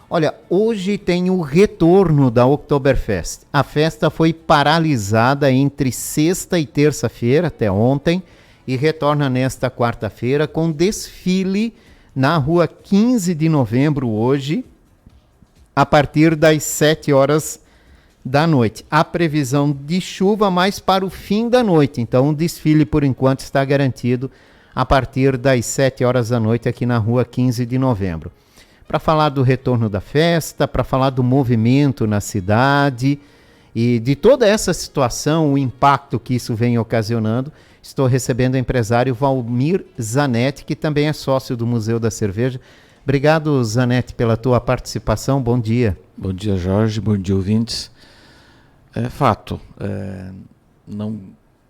Olha, hoje tem o retorno da Oktoberfest. A festa foi paralisada entre sexta e terça-feira, até ontem, e retorna nesta quarta-feira com desfile na rua 15 de novembro, hoje, a partir das 7 horas da noite. Há previsão de chuva, mas para o fim da noite. Então, o desfile, por enquanto, está garantido a partir das 7 horas da noite aqui na rua 15 de novembro. Para falar do retorno da festa, para falar do movimento na cidade e de toda essa situação, o impacto que isso vem ocasionando, estou recebendo o empresário Valmir Zanetti, que também é sócio do Museu da Cerveja. Obrigado, Zanetti, pela tua participação. Bom dia. Bom dia, Jorge. Bom dia, ouvintes. É fato,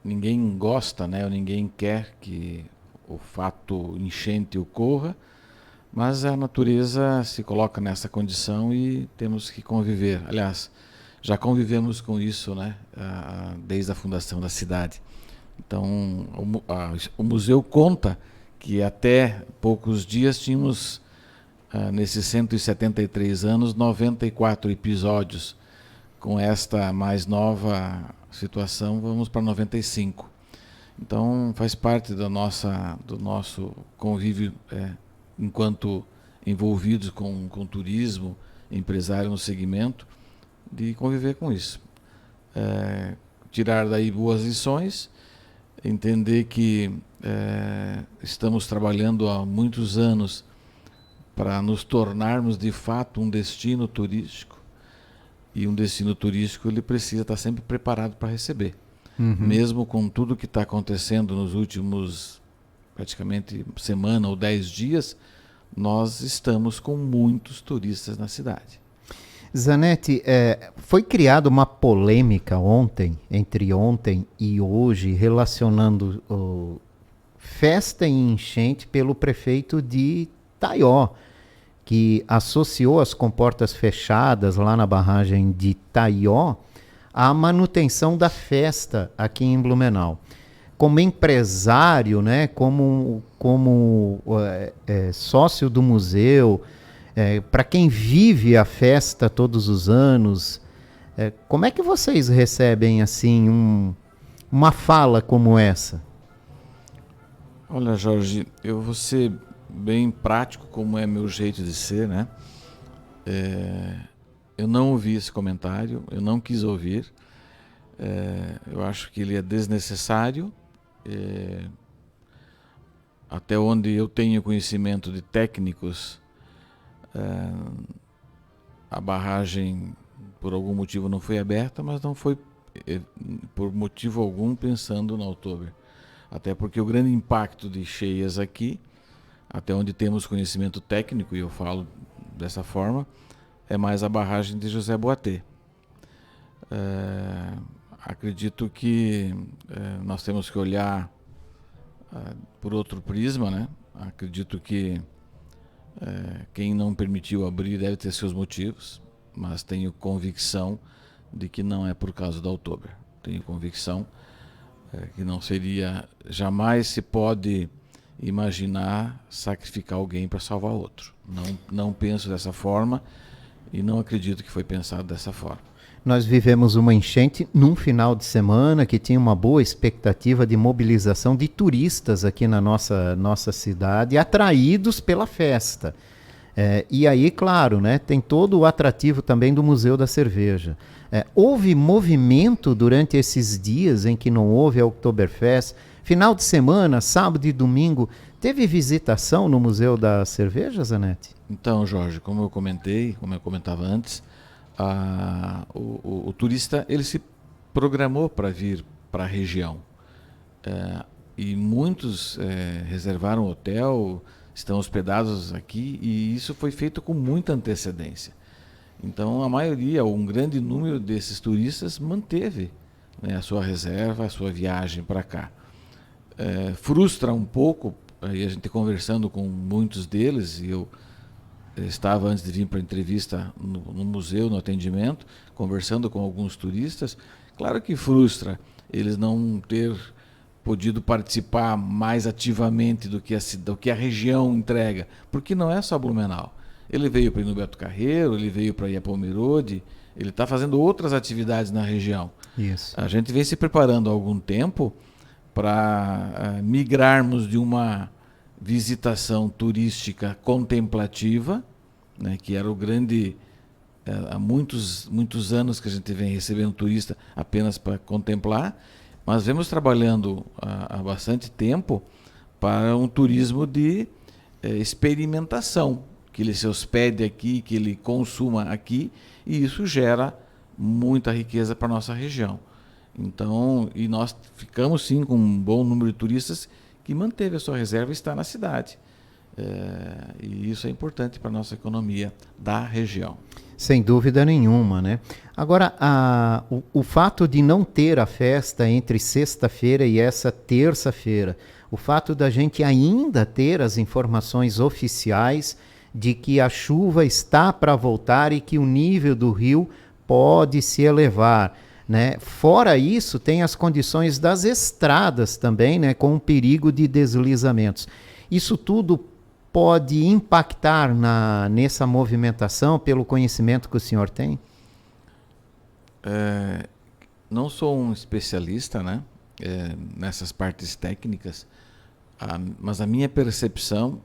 ninguém gosta, né, ou ninguém quer que o fato enchente ocorra, mas a natureza se coloca nessa condição e temos que conviver. Aliás, já convivemos com isso, né, desde a fundação da cidade. Então, o museu conta que até poucos dias tínhamos, nesses 173 anos, 94 episódios. Com esta mais nova situação, vamos para 95. Então, faz parte do nosso convívio enquanto envolvidos com turismo, empresário no segmento, de conviver com isso. Tirar daí boas lições, entender que estamos trabalhando há muitos anos para nos tornarmos de fato um destino turístico, e um destino turístico ele precisa estar sempre preparado para receber. Mesmo com tudo que está acontecendo nos últimos praticamente semana ou 10 dias, nós estamos com muitos turistas na cidade. Zanetti, foi criada uma polêmica entre ontem e hoje, relacionando festa e enchente pelo prefeito de Taió, que associou as comportas fechadas lá na barragem de Taió à manutenção da festa aqui em Blumenau. Como empresário, né, como sócio do museu, para quem vive a festa todos os anos, como é que vocês recebem assim uma fala como essa? Olha, Jorge, eu vou ser bem prático, como é meu jeito de ser, né? Eu não ouvi esse comentário, eu não quis ouvir. Eu acho que ele é desnecessário. Até onde eu tenho conhecimento de técnicos, a barragem por algum motivo não foi aberta, mas não foi por motivo algum pensando na Oktober. Até porque o grande impacto de cheias aqui, até onde temos conhecimento técnico, e eu falo dessa forma, é mais a barragem de José Boatê. Acredito que nós temos que olhar por outro prisma, né? Acredito que quem não permitiu abrir deve ter seus motivos, mas tenho convicção de que não é por causa da Oktober. Tenho convicção que não seria, jamais se pode imaginar sacrificar alguém para salvar outro. Não penso dessa forma e não acredito que foi pensado dessa forma. Nós vivemos uma enchente num final de semana que tinha uma boa expectativa de mobilização de turistas aqui na nossa cidade, atraídos pela festa. E aí, claro, né, tem todo o atrativo também do Museu da Cerveja. Houve movimento durante esses dias em que não houve a Oktoberfest? Final de semana, sábado e domingo, teve visitação no Museu da Cerveja, Zanetti? Então, Jorge, como eu comentava antes, o turista ele se programou para vir para a região. E muitos reservaram hotel, estão hospedados aqui, e isso foi feito com muita antecedência. Então, a maioria, um grande número desses turistas manteve, né, a sua reserva, a sua viagem para cá. Frustra um pouco, aí a gente conversando com muitos deles, e eu estava antes de vir para a entrevista no museu, no atendimento, conversando com alguns turistas. Claro que frustra eles não ter podido participar mais ativamente do que a região entrega, porque não é só Blumenau. Ele veio para ir no Beto Carreiro, ele veio para ir a Pomerode, ele está fazendo outras atividades na região. Isso. A gente vem se preparando há algum tempo para migrarmos de uma visitação turística contemplativa, né, que era o grande... há muitos anos que a gente vem recebendo turista apenas para contemplar, mas vemos trabalhando há bastante tempo para um turismo de experimentação, que ele se hospede aqui, que ele consuma aqui, e isso gera muita riqueza para a nossa região. Então, e nós ficamos sim com um bom número de turistas que manteve a sua reserva e está na cidade. E isso é importante para a nossa economia da região. Sem dúvida nenhuma, né? Agora, o fato de não ter a festa entre sexta-feira e essa terça-feira, o fato da gente ainda ter as informações oficiais de que a chuva está para voltar e que o nível do rio pode se elevar, né? Fora isso, tem as condições das estradas também, né? Com o perigo de deslizamentos. Isso tudo pode impactar nessa movimentação, pelo conhecimento que o senhor tem? Não sou um especialista, né, nessas partes técnicas, mas a minha percepção,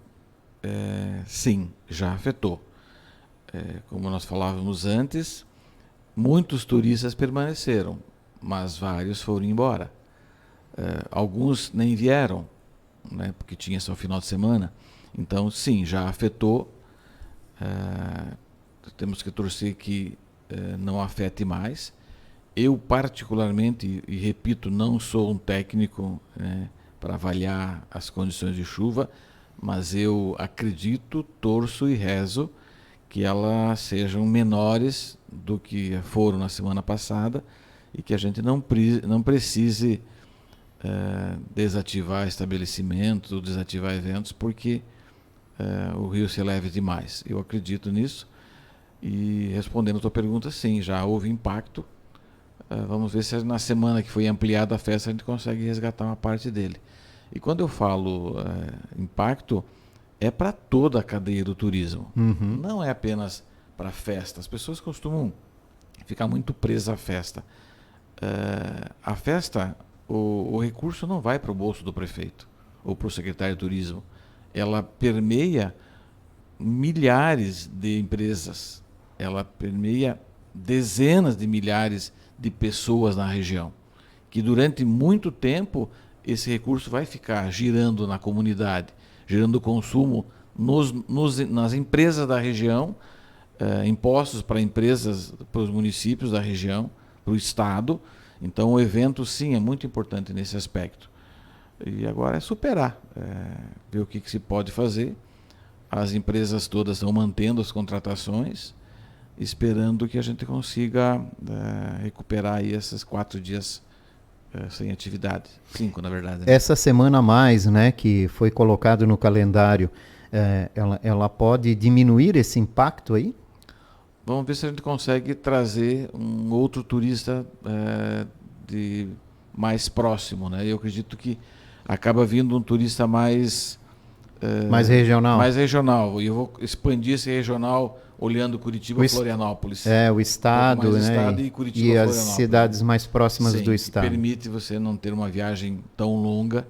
sim, já afetou. Como nós falávamos antes, muitos turistas permaneceram, mas vários foram embora. Alguns nem vieram, né, porque tinha só final de semana. Então, sim, já afetou. Temos que torcer que não afete mais. Eu, particularmente, e repito, não sou um técnico, né, para avaliar as condições de chuva, mas eu acredito, torço e rezo que elas sejam menores do que foram na semana passada e que a gente não precise desativar estabelecimentos ou desativar eventos porque o rio se eleve demais. Eu acredito nisso e, respondendo a tua pergunta, sim, já houve impacto. Vamos ver se na semana que foi ampliada a festa a gente consegue resgatar uma parte dele. E quando eu falo impacto, é para toda a cadeia do turismo. Uhum. Não é apenas para a festa. As pessoas costumam ficar muito presas à festa. A festa, o recurso não vai para o bolso do prefeito ou para o secretário de turismo. Ela permeia milhares de empresas. Ela permeia dezenas de milhares de pessoas na região, que durante muito tempo esse recurso vai ficar girando na comunidade, gerando consumo nas empresas da região, impostos para empresas, para os municípios da região, para o estado. Então o evento sim é muito importante nesse aspecto. E agora é superar, ver o que se pode fazer. As empresas todas estão mantendo as contratações, esperando que a gente consiga recuperar aí esses 4 dias sem atividade. 5, na verdade. Né? Essa semana a mais, né, que foi colocado no calendário, ela pode diminuir esse impacto aí? Vamos ver se a gente consegue trazer um outro turista mais próximo, né? Eu acredito que acaba vindo um turista mais regional. Mais regional. E eu vou expandir esse regional olhando Curitiba e Florianópolis. O estado, mais né? Estado e Curitiba, e as Florianópolis. cidades mais próximas Sim, do estado. Permite você não ter uma viagem tão longa.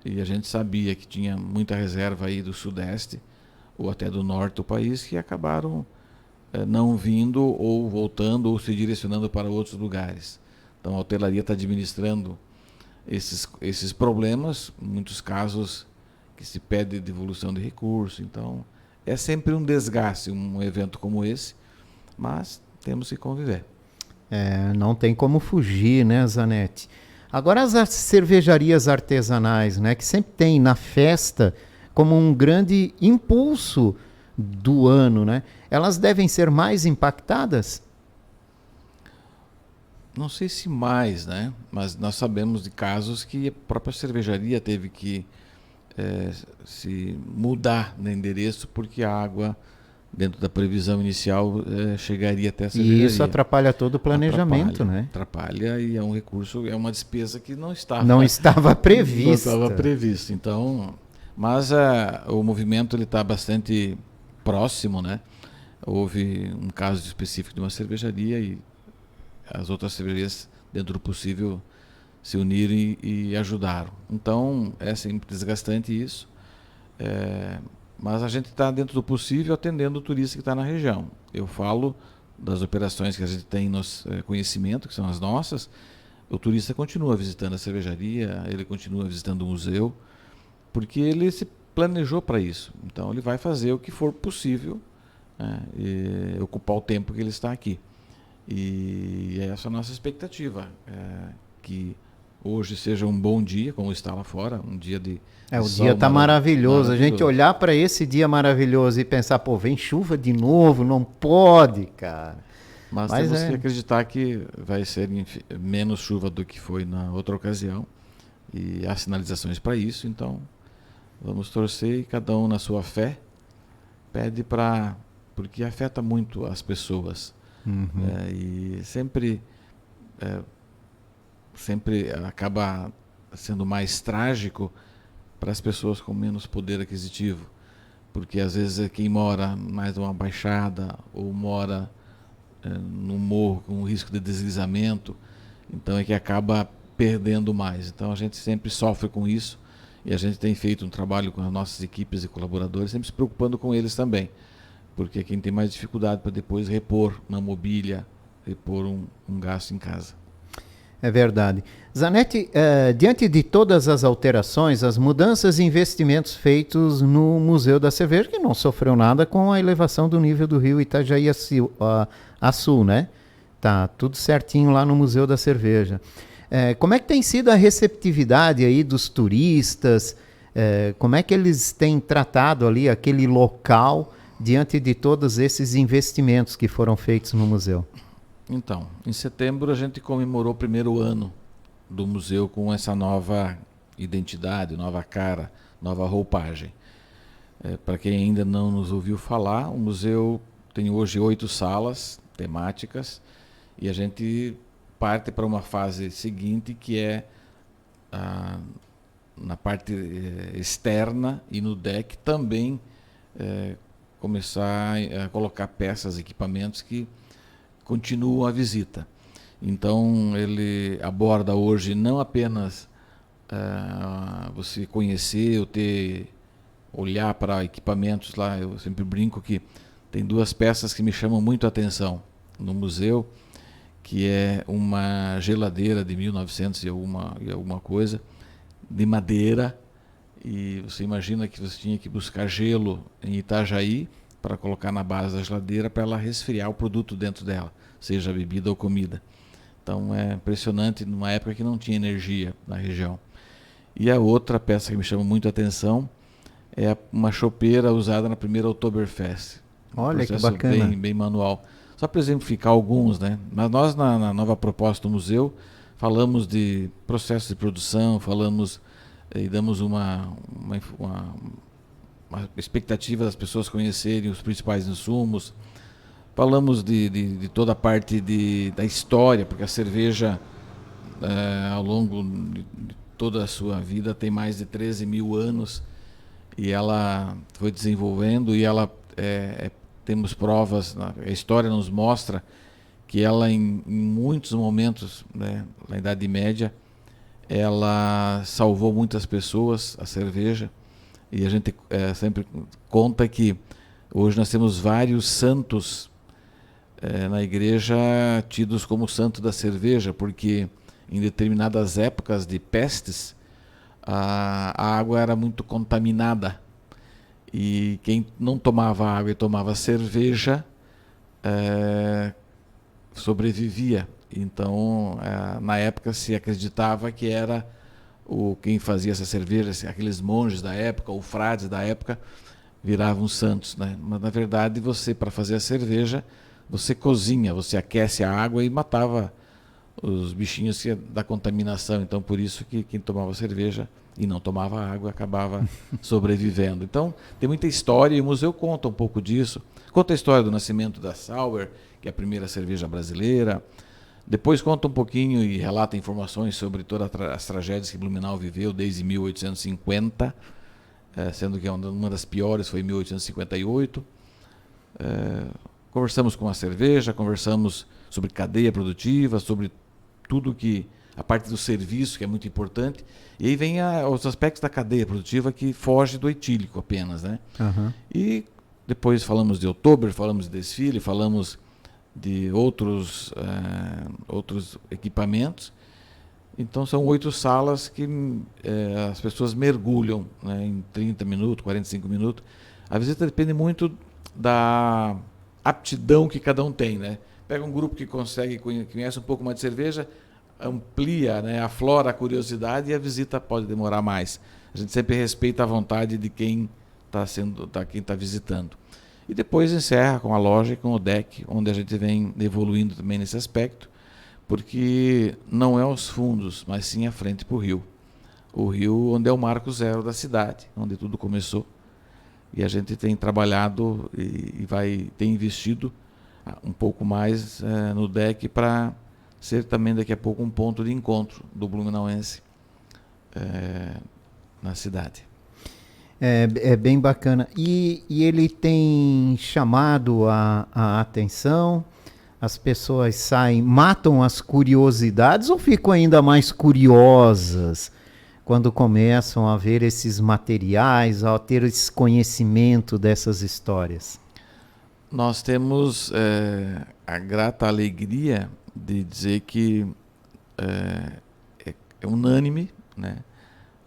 E a gente sabia que tinha muita reserva aí do Sudeste ou até do Norte do país que acabaram não vindo ou voltando ou se direcionando para outros lugares. Então a hotelaria está administrando esses problemas, em muitos casos que se pede devolução de recurso. Então é sempre um desgaste um evento como esse, mas temos que conviver. Não tem como fugir, né, Zanetti? Agora as cervejarias artesanais, né, que sempre tem na festa como um grande impulso do ano, né? Elas devem ser mais impactadas? Não sei se mais, né? Mas nós sabemos de casos que a própria cervejaria teve que se mudar de endereço porque a água, dentro da previsão inicial, chegaria até a cervejaria. E isso atrapalha todo o planejamento, né? Atrapalha e é um recurso, é uma despesa que não estava prevista. Não estava previsto. Então, mas o movimento ele está bastante próximo, né? Houve um caso específico de uma cervejaria e as outras cervejarias, dentro do possível, se uniram e ajudaram. Então, é sempre desgastante isso, mas a gente está, dentro do possível, atendendo o turista que está na região. Eu falo das operações que a gente tem conhecimento, que são as nossas. O turista continua visitando a cervejaria, ele continua visitando o museu, porque ele se planejou para isso. Então, ele vai fazer o que for possível, né, e ocupar o tempo que ele está aqui. E essa é a nossa expectativa, que hoje seja um bom dia, como está lá fora, um dia de O sol dia está maravilhoso. A gente olhar para esse dia maravilhoso e pensar, pô, vem chuva de novo, não pode, cara. Mas temos que acreditar que vai ser menos chuva do que foi na outra ocasião. E há sinalizações para isso, então vamos torcer e cada um na sua fé pede para... Porque afeta muito as pessoas. E sempre acaba sendo mais trágico para as pessoas com menos poder aquisitivo, porque às vezes quem mora mais numa baixada ou mora num morro com risco de deslizamento, então é que acaba perdendo mais. Então a gente sempre sofre com isso e a gente tem feito um trabalho com as nossas equipes e colaboradores, sempre se preocupando com eles também, porque quem tem mais dificuldade para depois repor uma mobília, repor um gasto em casa. É verdade. Zanetti, diante de todas as alterações, as mudanças e investimentos feitos no Museu da Cerveja, que não sofreu nada com a elevação do nível do rio Itajaí a sul, né? Tá tudo certinho lá no Museu da Cerveja. Como é que tem sido a receptividade aí dos turistas? Como é que eles têm tratado ali aquele local diante de todos esses investimentos que foram feitos no museu? Então, em setembro a gente comemorou o primeiro ano do museu com essa nova identidade, nova cara, nova roupagem. Para quem ainda não nos ouviu falar, o museu tem hoje 8 salas temáticas e a gente parte para uma fase seguinte que é na parte externa e no deck também começar a colocar peças, equipamentos que continuam a visita. Então ele aborda hoje não apenas você conhecer ou olhar para equipamentos lá. Eu sempre brinco que tem 2 peças que me chamam muito a atenção no museu, que é uma geladeira de 1900 e alguma coisa, de madeira, e você imagina que você tinha que buscar gelo em Itajaí para colocar na base da geladeira para ela resfriar o produto dentro dela, seja bebida ou comida. Então é impressionante, numa época que não tinha energia na região. E a outra peça que me chama muito a atenção é uma chopeira usada na primeira Oktoberfest. Olha que bacana. Bem manual. Só para exemplificar alguns, né? Mas nós, na nova proposta do museu, falamos de processo de produção, falamos e damos uma expectativa das pessoas conhecerem os principais insumos. Falamos de toda a parte da história, porque a cerveja, ao longo de toda a sua vida, tem mais de 13 mil anos e ela foi desenvolvendo e ela temos provas, a história nos mostra que ela em muitos momentos, né, na Idade Média, ela salvou muitas pessoas, a cerveja, e a gente sempre conta que hoje nós temos vários santos na igreja tidos como santo da cerveja, porque em determinadas épocas de pestes a água era muito contaminada e quem não tomava água e tomava cerveja sobrevivia. Então na época se acreditava que era quem fazia essa cerveja, aqueles monges da época ou frades da época viravam santos, né? Mas na verdade você, para fazer a cerveja, você cozinha, você aquece a água e matava os bichinhos da contaminação. Então por isso que quem tomava cerveja e não tomava água acabava sobrevivendo. Então tem muita história e o museu conta um pouco disso. Conta a história do nascimento da Sauer, que é a primeira cerveja brasileira. Depois conta um pouquinho e relata informações sobre todas as tragédias que Blumenau viveu desde 1850, sendo que uma das piores foi em 1858. Conversamos com a cerveja, conversamos sobre cadeia produtiva, sobre tudo que a parte do serviço, que é muito importante, e aí vem os aspectos da cadeia produtiva que foge do etílico apenas, né? Uhum. E depois falamos de outubro, falamos de desfile, falamos de outros equipamentos. Então são 8 salas que as pessoas mergulham, né, em 30 minutos, 45 minutos. A visita depende muito da aptidão que cada um tem, né? Pega um grupo que conhece um pouco mais de cerveja, amplia, né, aflora a curiosidade e a visita pode demorar mais. A gente sempre respeita a vontade de quem está visitando. E depois encerra com a loja e com o deck, onde a gente vem evoluindo também nesse aspecto, porque não é os fundos, mas sim a frente para o rio. O rio onde é o marco zero da cidade, onde tudo começou. E a gente tem trabalhado tem investido um pouco mais no deck para ser também daqui a pouco um ponto de encontro do blumenauense na cidade. É bem bacana. E ele tem chamado a atenção? As pessoas saem, matam as curiosidades ou ficam ainda mais curiosas quando começam a ver esses materiais, a ter esse conhecimento dessas histórias? Nós temos a grata alegria de dizer que é unânime, né,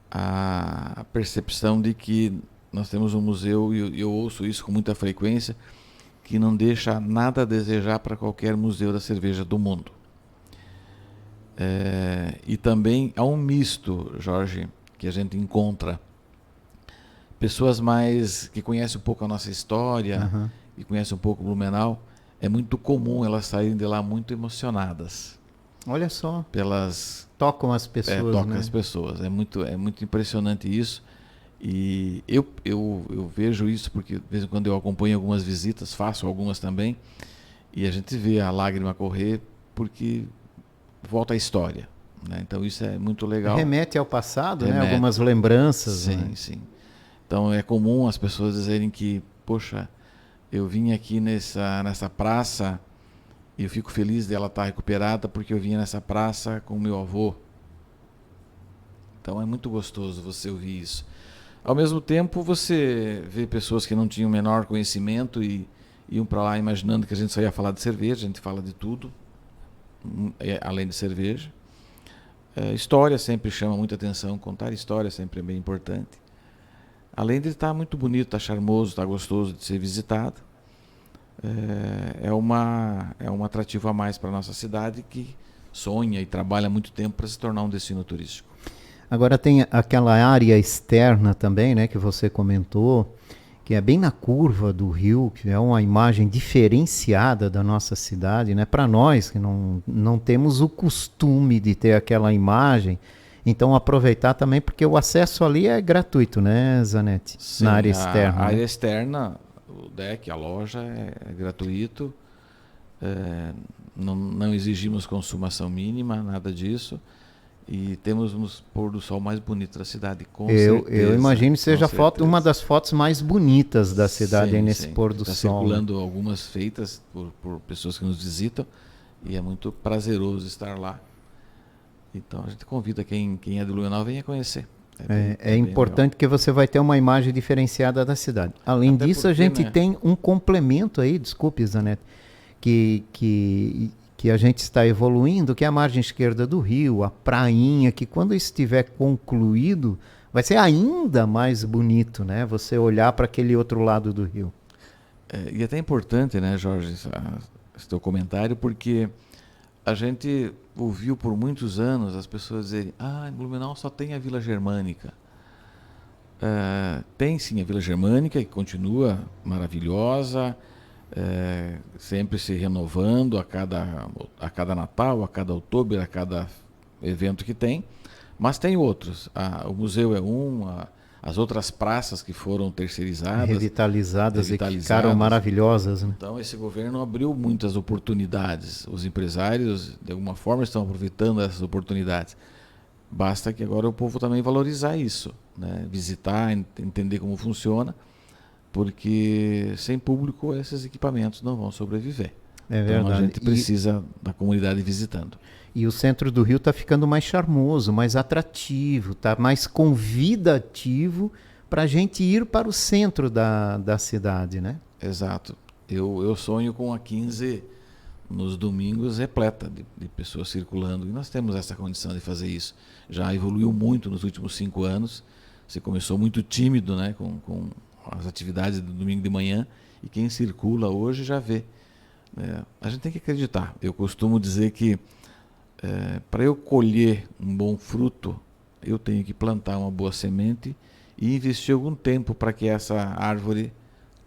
a percepção de que nós temos um museu, e eu ouço isso com muita frequência, que não deixa nada a desejar para qualquer museu da cerveja do mundo. E também há um misto, Jorge, que a gente encontra. Pessoas que conhecem um pouco a nossa história, Uhum. e conhecem um pouco o Blumenau, é muito comum elas saírem de lá muito emocionadas. Olha só. Tocam as pessoas, tocam né? as pessoas. É muito impressionante isso. E eu vejo isso porque, de vez em quando, eu acompanho algumas visitas, faço algumas também, e a gente vê a lágrima correr porque volta a história, né? Então isso é muito legal. Remete ao passado, Remete. né? Algumas lembranças. Sim, né? sim. Então é comum as pessoas dizerem que, poxa, eu vim aqui nessa praça e eu fico feliz dela estar recuperada porque eu vinha nessa praça com o meu avô. Então é muito gostoso você ouvir isso. Ao mesmo tempo, você vê pessoas que não tinham o menor conhecimento e iam para lá imaginando que a gente só ia falar de cerveja. A gente fala de tudo, além de cerveja. História sempre chama muita atenção, contar história sempre é bem importante. Além de estar muito bonito, estar charmoso, estar gostoso de ser visitado, é um atrativo a mais para a nossa cidade que sonha e trabalha muito tempo para se tornar um destino turístico. Agora tem aquela área externa também, né, que você comentou, que é bem na curva do rio, que é uma imagem diferenciada da nossa cidade, né? Para nós que não temos o costume de ter aquela imagem, então aproveitar também, porque o acesso ali é gratuito, né, Zanetti? Sim, na área externa. A área né? externa, o deck, a loja é gratuito, não exigimos consumação mínima, nada disso. E temos um pôr do sol mais bonito da cidade, com certeza. Eu imagino que seja uma das fotos mais bonitas da cidade sim, aí nesse sim. pôr do Está sol. circulando algumas feitas por pessoas que nos visitam e é muito prazeroso estar lá. Então a gente convida quem é do Blumenau, venha conhecer. É importante que você vai ter uma imagem diferenciada da cidade. Além Até disso, porque, a gente né, tem um complemento aí, desculpe, Zanetti, que a gente está evoluindo, que é a margem esquerda do rio, a prainha, que quando estiver concluído, vai ser ainda mais bonito, né? Você olhar para aquele outro lado do rio. e até importante, né, Jorge, esse teu comentário, porque a gente ouviu por muitos anos as pessoas dizerem: em Blumenau só tem a Vila Germânica. Tem sim a Vila Germânica, que continua maravilhosa, sempre se renovando a cada Natal, a cada outubro, a cada evento que tem, mas tem outros. O museu é as outras praças que foram terceirizadas, Revitalizadas e que ficaram maravilhosas. Né? Então esse governo abriu muitas oportunidades. Os empresários, de alguma forma, estão aproveitando essas oportunidades. Basta que agora o povo também valorizar isso, né? Visitar, entender como funciona porque sem público esses equipamentos não vão sobreviver. É verdade. Então a gente precisa da comunidade visitando. E o centro do Rio está ficando mais charmoso, mais atrativo, está mais convidativo para a gente ir para o centro da cidade, né? Exato. Eu sonho com a 15 nos domingos repleta de pessoas circulando, e nós temos essa condição de fazer isso. Já evoluiu muito nos últimos 5 anos. Você começou muito tímido, né, com as atividades do domingo de manhã, e quem circula hoje já vê. A gente tem que acreditar. Eu costumo dizer que para eu colher um bom fruto, eu tenho que plantar uma boa semente e investir algum tempo para que essa árvore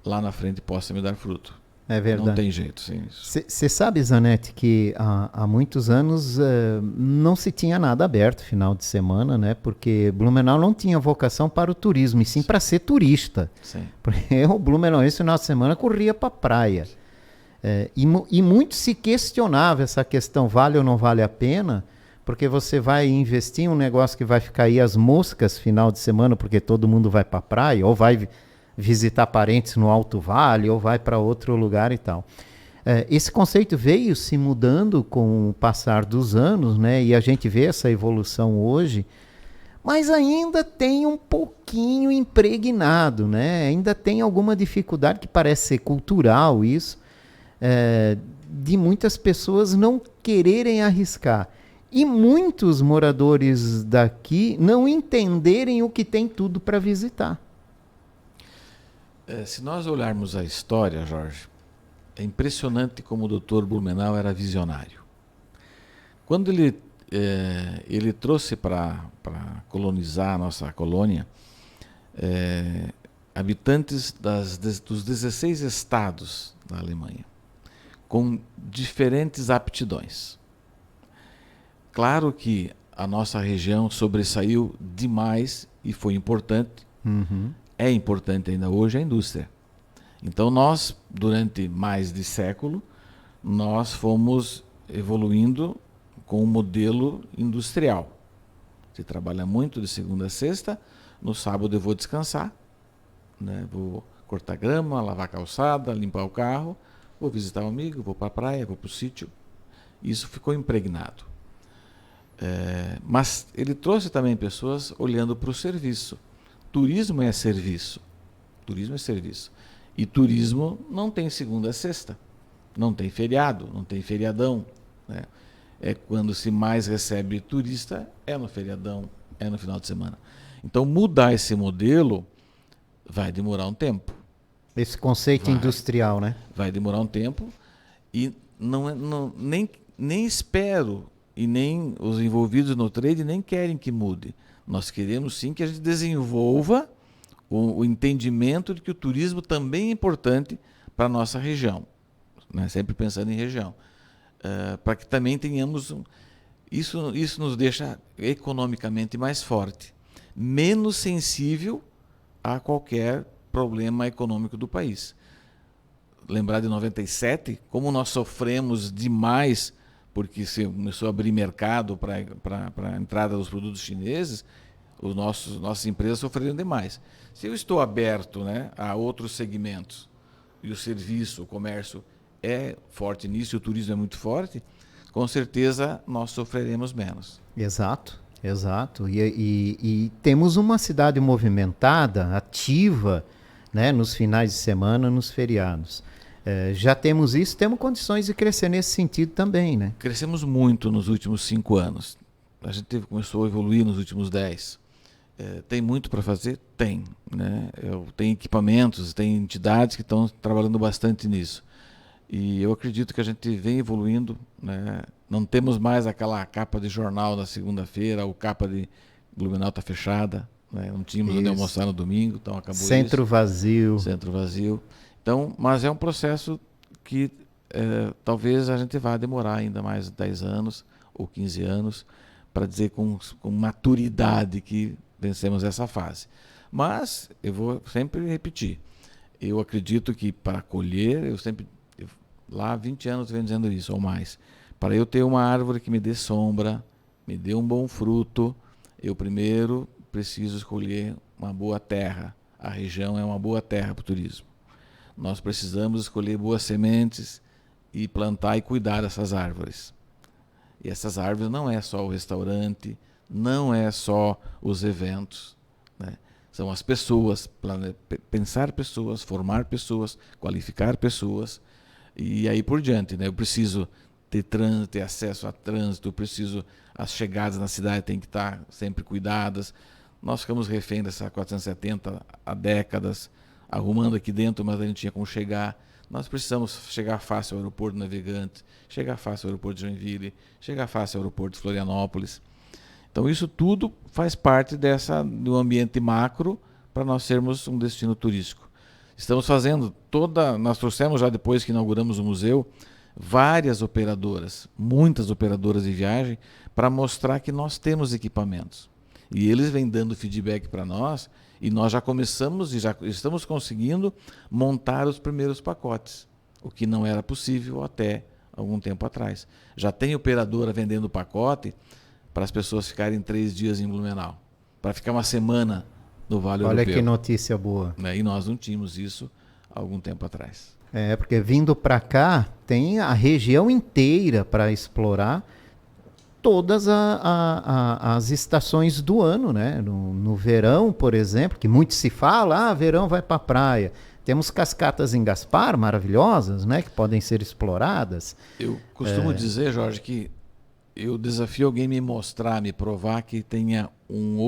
lá na frente possa me dar fruto. É verdade. Não tem jeito sem isso. Você sabe, Zanetti, que há muitos anos não se tinha nada aberto final de semana, né? Porque Blumenau não tinha vocação para o turismo, e sim para ser turista. Sim. Porque o Blumenau, esse final de semana, corria para a praia. E muito se questionava essa questão, vale ou não vale a pena, porque você vai investir em um negócio que vai ficar aí as moscas final de semana, porque todo mundo vai para a praia, ou vai visitar parentes no Alto Vale, ou vai para outro lugar e tal. Esse conceito veio se mudando com o passar dos anos, né? E a gente vê essa evolução hoje, mas ainda tem um pouquinho impregnado, né? Ainda tem alguma dificuldade que parece ser cultural isso, de muitas pessoas não quererem arriscar. E muitos moradores daqui não entenderem o que tem tudo para visitar. Se nós olharmos a história, Jorge, é impressionante como o Dr. Blumenau era visionário. Quando ele trouxe para colonizar a nossa colônia habitantes dos 16 estados da Alemanha, com diferentes aptidões. Claro que a nossa região sobressaiu demais e foi importante. Uhum. É importante ainda hoje a indústria. Então nós, durante mais de século, nós fomos evoluindo com um modelo industrial. Se trabalha muito de segunda a sexta, no sábado eu vou descansar, né? Vou cortar grama, lavar calçada, limpar o carro, vou visitar um amigo, vou para a praia, vou para o sítio. Isso ficou impregnado. Mas ele trouxe também pessoas olhando para o serviço. Turismo é serviço. Turismo é serviço. E turismo não tem segunda a sexta. Não tem feriado, não tem feriadão, né? Quando se mais recebe turista, é no feriadão, é no final de semana. Então mudar esse modelo vai demorar um tempo. Esse conceito industrial, né? Vai demorar um tempo e nem espero, e nem os envolvidos no trade nem querem que mude. Nós queremos sim que a gente desenvolva o entendimento de que o turismo também é importante para a nossa região, né? Sempre pensando em região, para que também tenhamos isso nos deixa economicamente mais forte, menos sensível a qualquer problema econômico do país. Lembrar de 97, como nós sofremos demais porque se começou a abrir mercado para a entrada dos produtos chineses, nossas empresas sofreram demais. Se eu estou aberto, né, a outros segmentos, e o serviço, o comércio é forte nisso, e o turismo é muito forte, com certeza nós sofreremos menos. Exato, exato. E temos uma cidade movimentada, ativa, né, nos finais de semana, nos feriados. Já temos isso, temos condições de crescer nesse sentido também, né? Crescemos muito nos últimos 5 anos. A gente começou a evoluir nos últimos 10. Tem muito para fazer? Tem, né? Tem equipamentos, tem entidades que estão trabalhando bastante nisso. E eu acredito que a gente vem evoluindo, né? Não temos mais aquela capa de jornal na segunda-feira, ou capa de Blumenau está fechada, né? Não tínhamos onde almoçar no domingo, então acabou Centro isso. vazio. Centro vazio. Então, mas é um processo que talvez a gente vá demorar ainda mais 10 anos ou 15 anos para dizer com maturidade que vencemos essa fase. Mas eu vou sempre repetir. Eu acredito que para colher, lá há 20 anos venho dizendo isso ou mais. Para eu ter uma árvore que me dê sombra, me dê um bom fruto, eu primeiro preciso escolher uma boa terra, a região é uma boa terra para o turismo. Nós precisamos escolher boas sementes e plantar e cuidar dessas árvores. E essas árvores não é só o restaurante, não é só os eventos, né? São as pessoas, pensar pessoas, formar pessoas, qualificar pessoas e aí por diante, né? Eu preciso ter trânsito, ter acesso a trânsito, eu preciso, as chegadas na cidade têm que estar sempre cuidadas. Nós ficamos refém dessa 470 há décadas, arrumando aqui dentro, mas a gente tinha como chegar. Nós precisamos chegar fácil ao aeroporto Navegante, chegar fácil ao aeroporto de Joinville, chegar fácil ao aeroporto de Florianópolis. Então isso tudo faz parte do ambiente macro para nós sermos um destino turístico. Estamos fazendo nós trouxemos já depois que inauguramos o museu, várias operadoras, muitas operadoras de viagem, para mostrar que nós temos equipamentos. E eles vêm dando feedback para nós, e nós já começamos e já estamos conseguindo montar os primeiros pacotes, o que não era possível até algum tempo atrás. Já tem operadora vendendo pacote para as pessoas ficarem 3 dias em Blumenau, para ficar uma semana no Vale Europeu. Olha que notícia boa. E nós não tínhamos isso há algum tempo atrás. Porque vindo para cá, tem a região inteira para explorar todas as estações do ano, né? No verão, por exemplo, que muito se fala, verão vai para a praia. Temos cascatas em Gaspar, maravilhosas, né? Que podem ser exploradas. Eu costumo dizer, Jorge, que eu desafio alguém me mostrar, me provar que tenha uma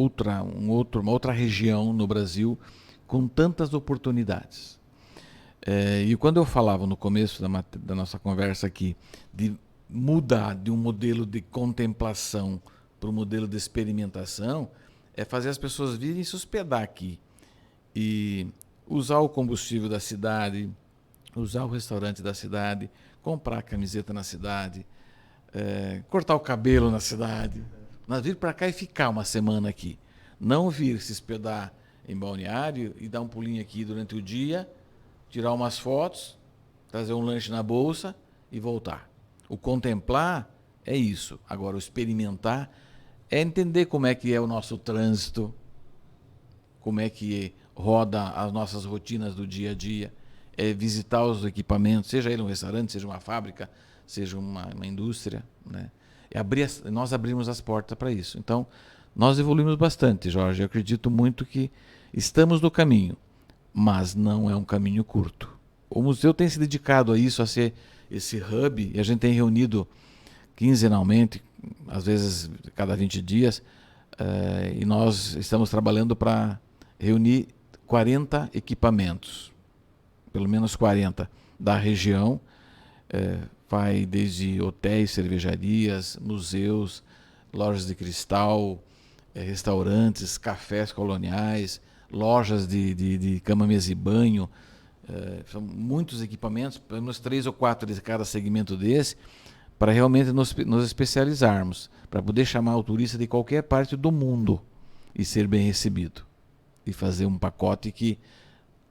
outra região no Brasil com tantas oportunidades. E quando eu falava no começo da nossa conversa aqui de mudar de um modelo de contemplação para um modelo de experimentação, é fazer as pessoas virem se hospedar aqui e usar o combustível da cidade, usar o restaurante da cidade, comprar camiseta na cidade, cortar o cabelo na cidade, mas vir para cá e ficar uma semana aqui. Não vir se hospedar em Balneário e dar um pulinho aqui durante o dia, tirar umas fotos, trazer um lanche na bolsa e voltar. O contemplar é isso. Agora, o experimentar é entender como é que é o nosso trânsito, como é que roda as nossas rotinas do dia a dia, é visitar os equipamentos, seja ele um restaurante, seja uma fábrica, seja uma indústria, né? Nós abrimos as portas para isso. Então, nós evoluímos bastante, Jorge. Eu acredito muito que estamos no caminho, mas não é um caminho curto. O museu tem se dedicado a isso, a ser esse hub, e a gente tem reunido quinzenalmente, às vezes cada 20 dias, e nós estamos trabalhando para reunir 40 equipamentos, pelo menos 40, da região. Vai desde hotéis, cervejarias, museus, lojas de cristal, restaurantes, cafés coloniais, lojas de cama, mesa e banho. São muitos equipamentos, pelo menos 3 ou 4 de cada segmento desse, para realmente nos especializarmos, para poder chamar o turista de qualquer parte do mundo e ser bem recebido. E fazer um pacote que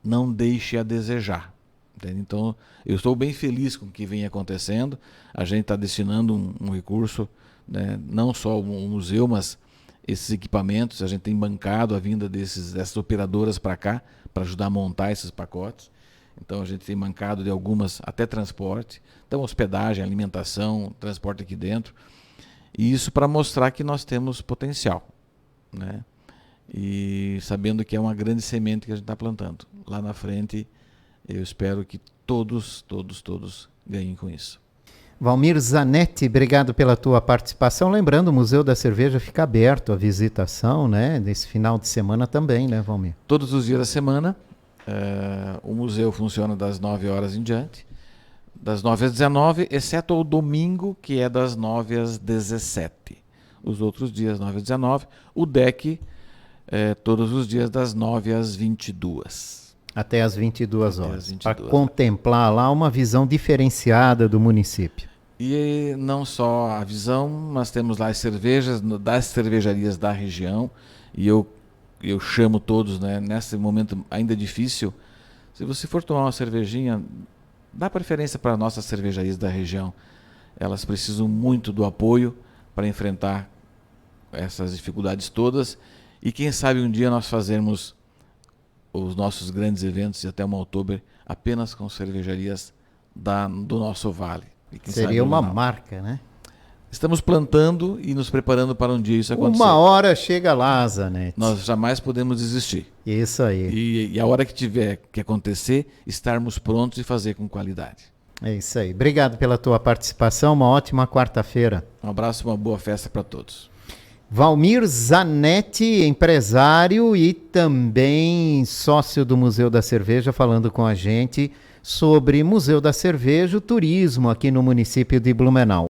não deixe a desejar. Entende? Então, eu estou bem feliz com o que vem acontecendo. A gente está destinando um recurso, né, não só o museu, mas esses equipamentos. A gente tem bancado a vinda dessas operadoras para cá, para ajudar a montar esses pacotes. Então, a gente tem bancado de algumas, até transporte. Então, hospedagem, alimentação, transporte aqui dentro. E isso para mostrar que nós temos potencial, né? E sabendo que é uma grande semente que a gente está plantando. Lá na frente, eu espero que todos ganhem com isso. Valmir Zanetti, obrigado pela tua participação. Lembrando, o Museu da Cerveja fica aberto à visitação, né? Nesse final de semana também, né, Valmir? Todos os dias da semana. O museu funciona das 9 horas em diante, das 9 às 19, exceto o domingo, que é das 9 às 17. Os outros dias, 9 às 19. O DEC, todos os dias, das 9 às 22. Até às 22 horas. Para contemplar lá uma visão diferenciada do município. E não só a visão, mas temos lá as cervejas das cervejarias da região. E eu chamo todos, né, nesse momento ainda difícil, se você for tomar uma cervejinha, dá preferência para nossas cervejarias da região. Elas precisam muito do apoio para enfrentar essas dificuldades todas. E quem sabe um dia nós fazermos os nossos grandes eventos e até uma Oktober apenas com cervejarias do nosso vale. Seria uma marca, né? Estamos plantando e nos preparando para um dia isso acontecer. Uma hora chega lá, Zanetti. Nós jamais podemos desistir. Isso aí. E a hora que tiver que acontecer, estarmos prontos e fazer com qualidade. É isso aí. Obrigado pela tua participação. Uma ótima quarta-feira. Um abraço e uma boa festa para todos. Valmir Zanetti, empresário e também sócio do Museu da Cerveja, falando com a gente sobre Museu da Cerveja, o turismo aqui no município de Blumenau.